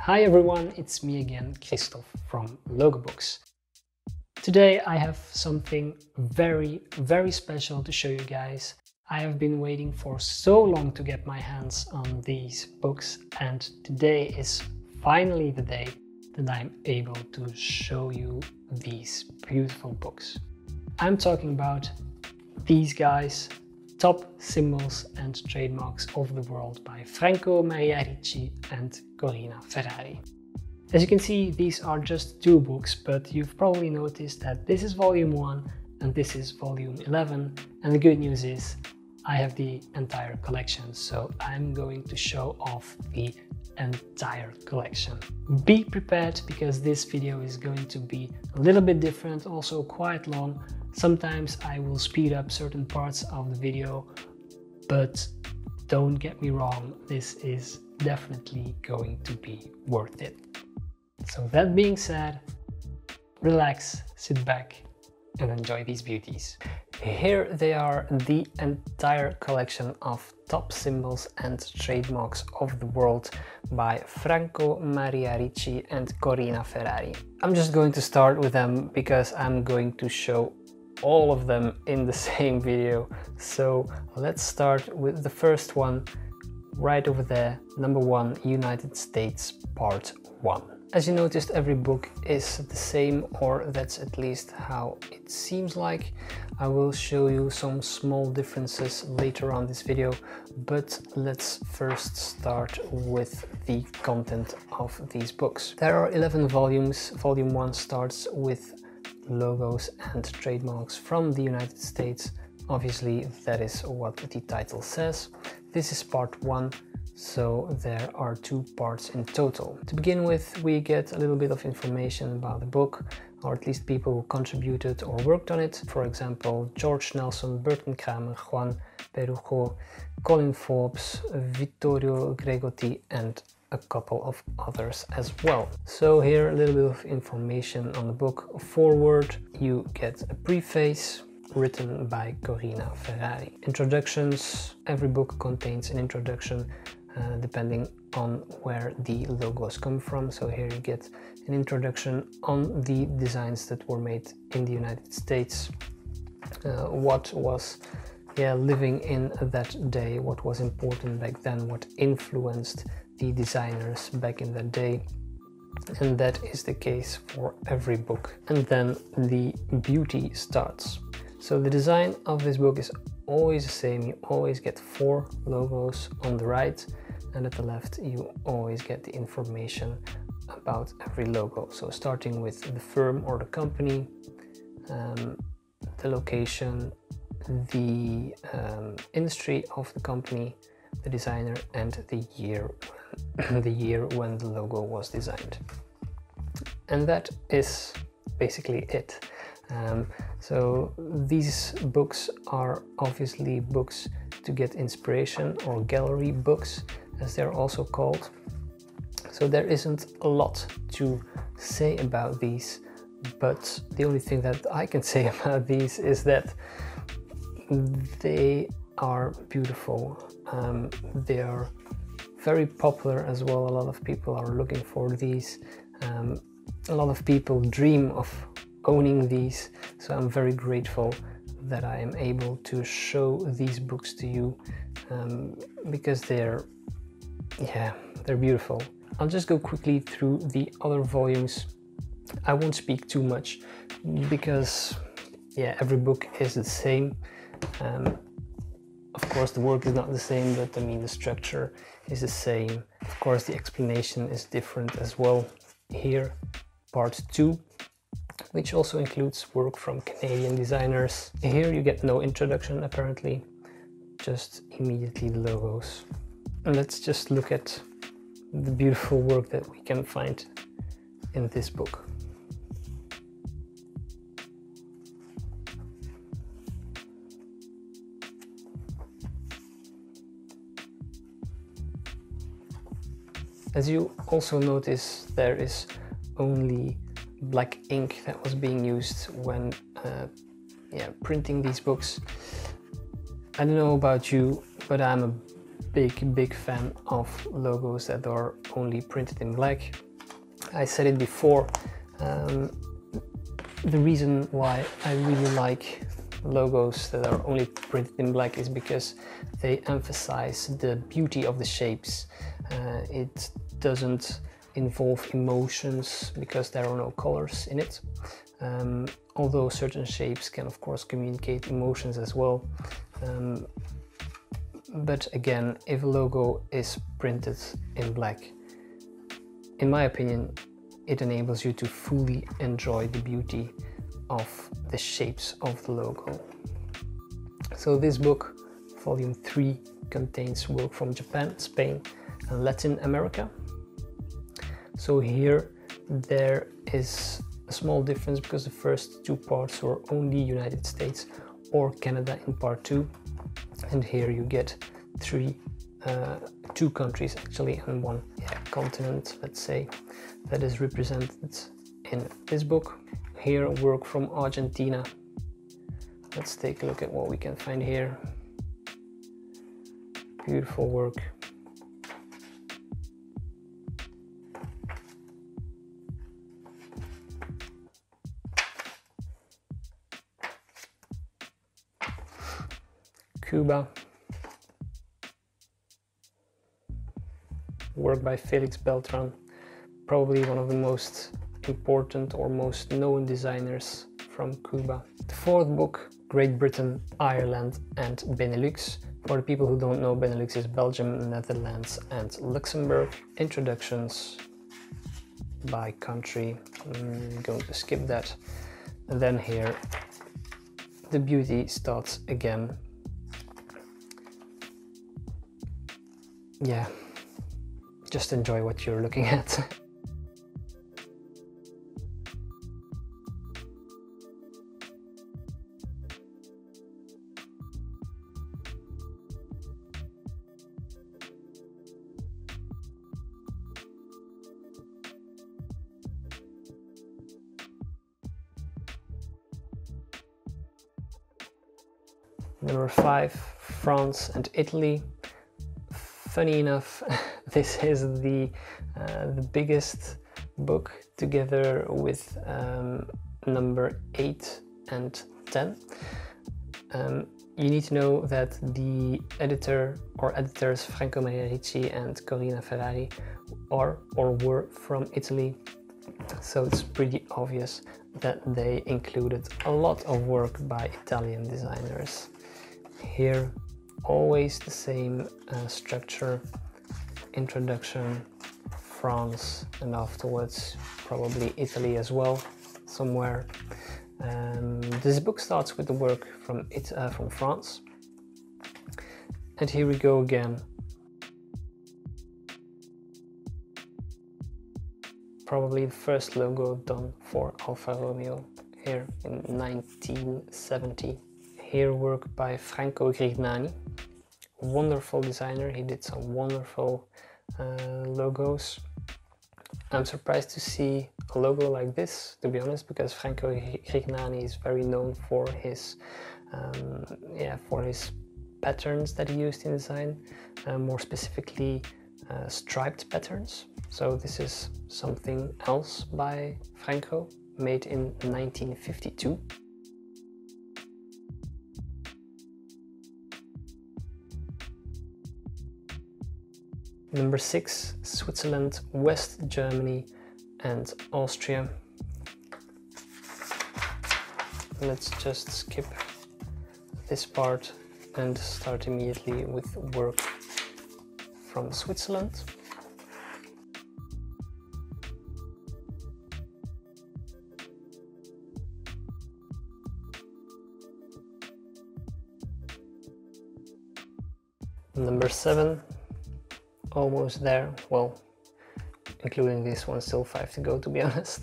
Hi everyone, it's me again, Christoph from Logobooks. Today I have something very special to show you guys. I have been waiting for so long to get my hands on these books, and today is finally the day that I'm able to show you these beautiful books. I'm talking about these guys, Top Symbols and Trademarks of the World by Franco, Ricci and Corinna Ferrari. As you can see, these are just two books, but you've probably noticed that this is volume 1 and this is volume 11, and the good news is I have the entire collection, so I'm going to show off the entire collection. Be prepared, because this video is going to be a little bit different, also quite long. Sometimes I will speed up certain parts of the video, but don't get me wrong, this is definitely going to be worth it. So that being said, relax, sit back and enjoy these beauties. Here they are, the entire collection of Top Symbols and Trademarks of the World by Franco, Ricci and Corinna Ferrari. I'm just going to start with them because I'm going to show all of them in the same video. So let's start with the first one right over there, number 1, United States, Part 1. As you noticed, every book is the same, or that's at least how it seems like. I will show you some small differences later on this video, but let's first start with the content of these books. There are 11 volumes. Volume 1 starts with logos and trademarks from the United States. Obviously, that is what the title says. This is part 1. So there are 2 parts in total. To begin with, we get a little bit of information about the book, or at least people who contributed or worked on it. For example, George Nelson, Burton Kramer, Juan Perujo, Colin Forbes, Vittorio Gregotti and a couple of others as well. So here a little bit of information on the book. Forward, you get a preface written by Corinna Ferrari. Introductions, every book contains an introduction depending on where the logos come from. So here you get an introduction on the designs that were made in the United States, what was living in that day, what was important back then, what influenced the designers back in that day, and that is the case for every book. And then the beauty starts. So the design of this book is always the same. You always get 4 logos on the right, and at the left you always get the information about every logo. So starting with the firm or the company, the location, the industry of the company, the designer, and the year when the logo was designed. And that is basically it. So these books are obviously books to get inspiration, or gallery books as they're also called. So there isn't a lot to say about these, but the only thing that I can say about these is that they are beautiful. They are very popular as well. A lot of people are looking for these. A lot of people dream of owning these, so I'm very grateful that I am able to show these books to you, because they're beautiful. I'll just go quickly through the other volumes. I won't speak too much because every book is the same. Of course the work is not the same, but I mean the structure is the same. Of course the explanation is different as well. Here, part 2, which also includes work from Canadian designers. Here you get no introduction apparently, just immediately the logos. And let's just look at the beautiful work that we can find in this book. As you also notice, there is only black ink that was being used when printing these books. I don't know about you, but I'm a big fan of logos that are only printed in black. I said it before, the reason why I really like logos that are only printed in black is because they emphasize the beauty of the shapes. It doesn't involve emotions because there are no colors in it. Although certain shapes can of course communicate emotions as well. But again, if a logo is printed in black, in my opinion, it enables you to fully enjoy the beauty of the shapes of the logo. So this book, volume 3, contains work from Japan, Spain and Latin America. So here there is a small difference because the first 2 parts were only United States or Canada in part 2, and here you get 2 countries actually and 1 continent, let's say, that is represented in this book. Here work from Argentina. Let's take a look at what we can find here. Beautiful work. Cuba. Work by Felix Beltran, probably one of the most important or most known designers from Cuba. The 4th book, Great Britain, Ireland and Benelux. For the people who don't know, Benelux is Belgium, Netherlands and Luxembourg. Introductions by country. I'm going to skip that. And then here the beauty starts again. Yeah, just enjoy what you're looking at. Number 5, France and Italy. Funny enough, this is the biggest book together with number 8 and 10. You need to know that the editor or editors Franco Ricci and Corinna Ferrari are or were from Italy, so it's pretty obvious that they included a lot of work by Italian designers. Here, always the same structure: introduction, France, and afterwards probably Italy as well, somewhere. This book starts with the work from France, and here we go again. Probably the first logo done for Alfa Romeo here in 1970. Here work by Franco. Wonderful designer, he did some wonderful logos. I'm surprised to see a logo like this, to be honest, because Franco is very known for his patterns that he used in design, more specifically striped patterns. So this is something else by Franco, made in 1952. Number 6, Switzerland, West Germany and Austria. Let's just skip this part and start immediately with work from Switzerland. Number 7. Almost there, well, including this one, still 5 to go, to be honest.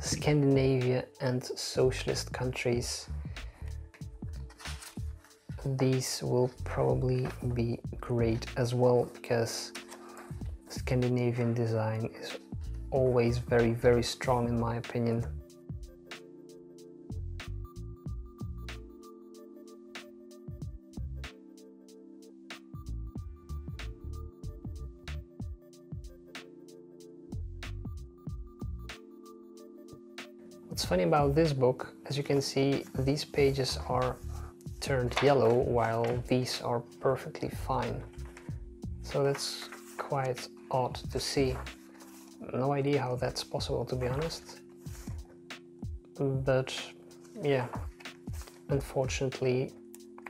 Scandinavia and socialist countries. These will probably be great as well, because Scandinavian design is always very strong in my opinion. What's funny about this book, as you can see, these pages are turned yellow while these are perfectly fine. So that's quite odd to see. No idea how that's possible, to be honest. But yeah, unfortunately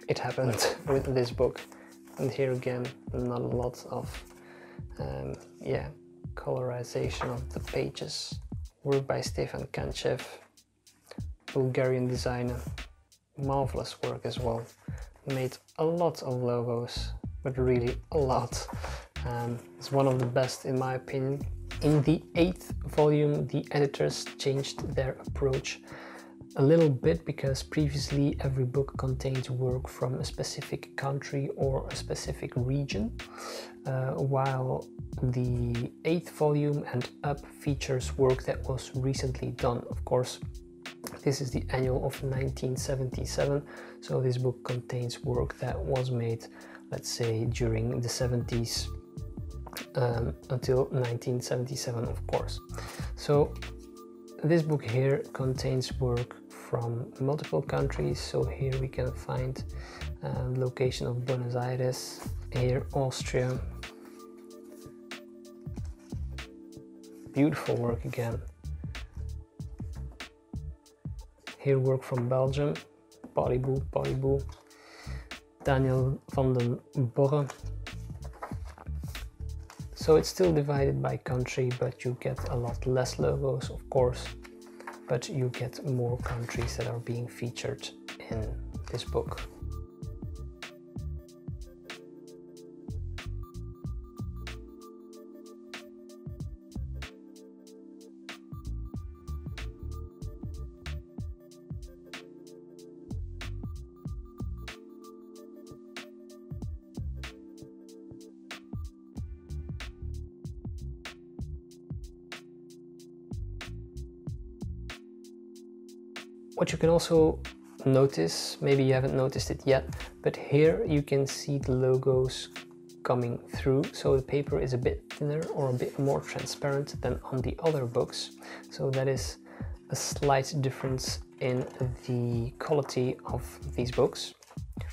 it happened with this book. And here again, not a lot of colorization of the pages. Work by Stefan Kanchev, Bulgarian designer. Marvelous work as well. Made a lot of logos, but really a lot. It's one of the best in my opinion. In the 8th volume, the editors changed their approach a little bit, because previously every book contained work from a specific country or a specific region, while the 8th volume and up features work that was recently done. Of course, this is the annual of 1977, so this book contains work that was made, let's say, during the 70s until 1977, of course. So this book here contains work from multiple countries. So here we can find location of Buenos Aires, here Austria. Beautiful work again. Here work from Belgium, Polyboo, Daniel van den Borre. So it's still divided by country, but you get a lot less logos, of course, but you get more countries that are being featured in this book. What you can also notice, maybe you haven't noticed it yet, but here you can see the logos coming through. So the paper is a bit thinner or a bit more transparent than on the other books. So that is a slight difference in the quality of these books.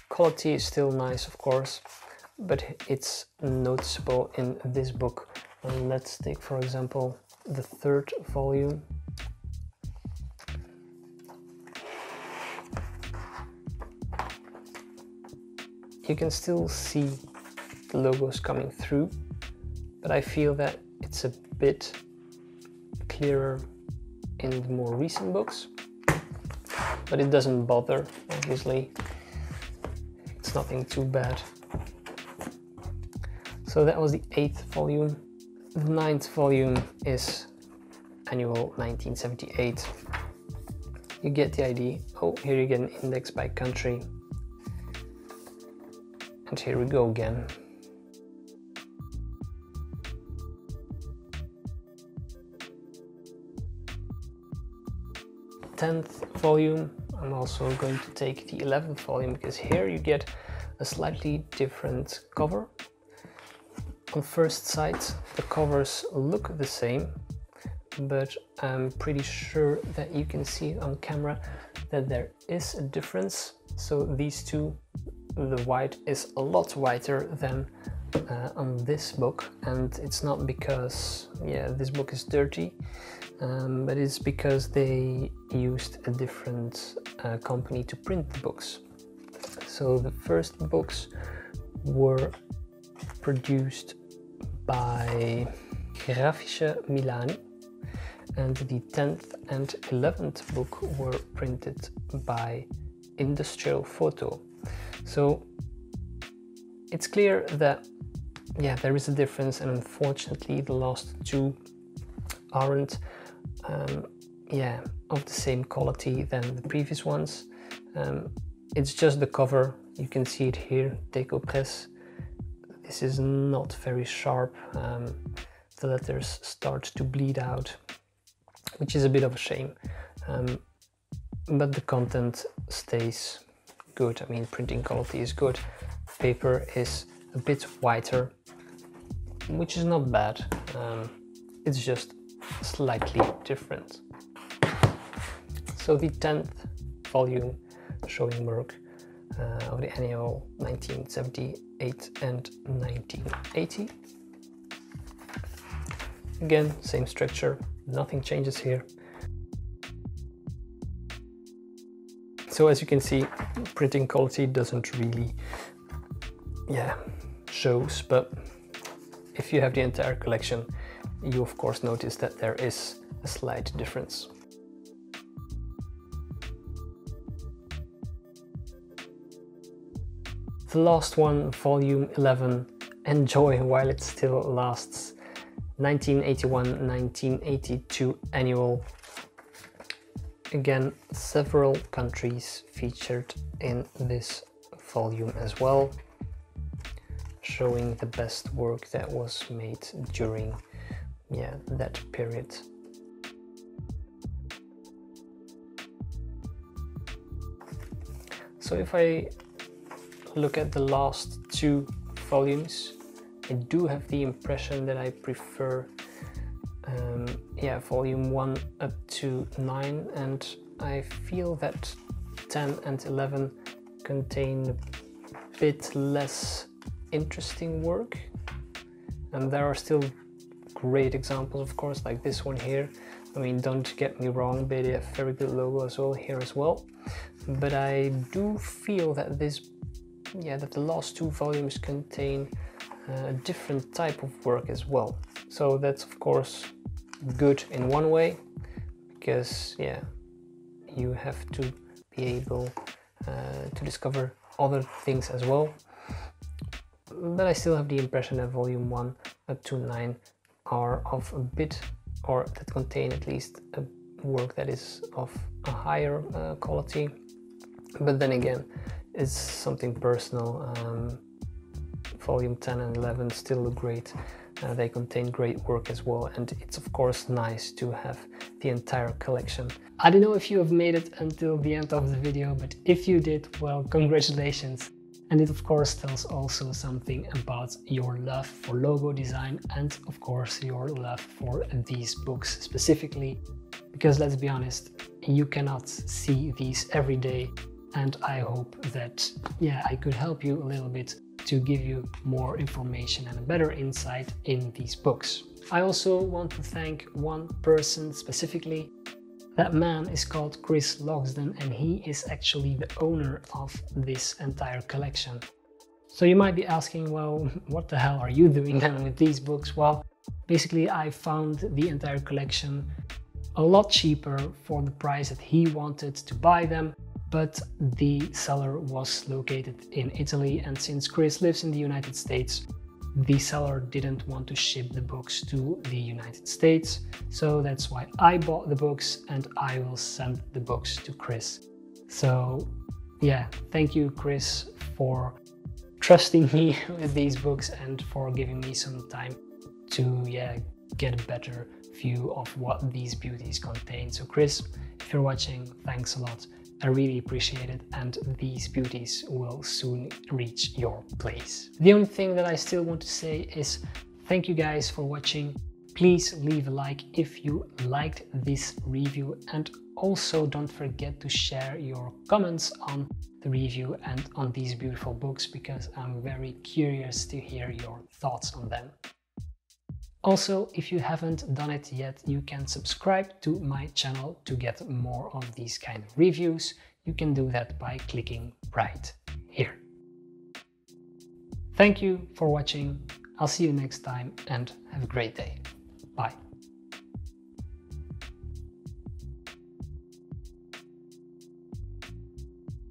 Quality is still nice, of course, but it's noticeable in this book. And let's take, for example, the 3rd volume. You can still see the logos coming through, but I feel that it's a bit clearer in the more recent books. But it doesn't bother, obviously. It's nothing too bad. So that was the 8th volume. The 9th volume is annual 1978. You get the idea. Oh, here you get an index by country. And here we go again. 10th volume. I'm also going to take the 11th volume, because here you get a slightly different cover. On first sight, the covers look the same, but I'm pretty sure that you can see on camera that there is a difference. So these two, the white is a lot whiter than on this book, and it's not because this book is dirty, but it's because they used a different company to print the books. So the first books were produced by Grafiche Milani, and the 10th and 11th book were printed by Industrial Photo. So it's clear that there is a difference, and unfortunately the last two aren't of the same quality than the previous ones. It's just the cover. You can see it here, Deco Press. This is not very sharp. The letters start to bleed out, which is a bit of a shame. But the content stays good. I mean, printing quality is good. Paper is a bit whiter, which is not bad. It's just slightly different. So the 10th volume showing work of the annual 1978 and 1980. Again, same structure, nothing changes here. So as you can see, printing quality doesn't really, shows, but if you have the entire collection, you of course notice that there is a slight difference. The last one, volume 11, enjoy while it still lasts. 1981-1982 annual. Again, several countries featured in this volume as well, showing the best work that was made during that period. So if I look at the last two volumes, I do have the impression that I prefer volume 1 up to 9, and I feel that 10 and 11 contain a bit less interesting work, and there are still great examples, of course, like this one here. I mean, don't get me wrong, they have very good logo as well here as well, but I do feel that that the last two volumes contain a different type of work as well. So that's of course good in one way, because you have to be able to discover other things as well. But I still have the impression that volume 1 up to 9 are of a bit, or that contain at least a work that is of a higher quality. But then again, it's something personal. Volume 10 and 11 still look great. They contain great work as well, and it's of course nice to have the entire collection. I don't know if you have made it until the end of the video, but if you did, well, congratulations. And it of course tells also something about your love for logo design, and of course your love for these books specifically, because let's be honest, you cannot see these every day, and I hope that I could help you a little bit to give you more information and a better insight in these books. I also want to thank one person specifically. That man is called Chris Logsdon, and he is actually the owner of this entire collection. So you might be asking, well, what the hell are you doing then with these books? Well, basically I found the entire collection a lot cheaper for the price that he wanted to buy them, but the seller was located in Italy, and since Chris lives in the United States, the seller didn't want to ship the books to the United States. So that's why I bought the books, and I will send the books to Chris. So thank you, Chris, for trusting me with these books and for giving me some time to get a better view of what these beauties contain. So Chris, if you're watching, thanks a lot. I really appreciate it, and these beauties will soon reach your place. The only thing that I still want to say is thank you guys for watching. Please leave a like if you liked this review, and also don't forget to share your comments on the review and on these beautiful books, because I'm very curious to hear your thoughts on them. Also, if you haven't done it yet, you can subscribe to my channel to get more of these kind of reviews. You can do that by clicking right here. Thank you for watching. I'll see you next time, and have a great day. Bye.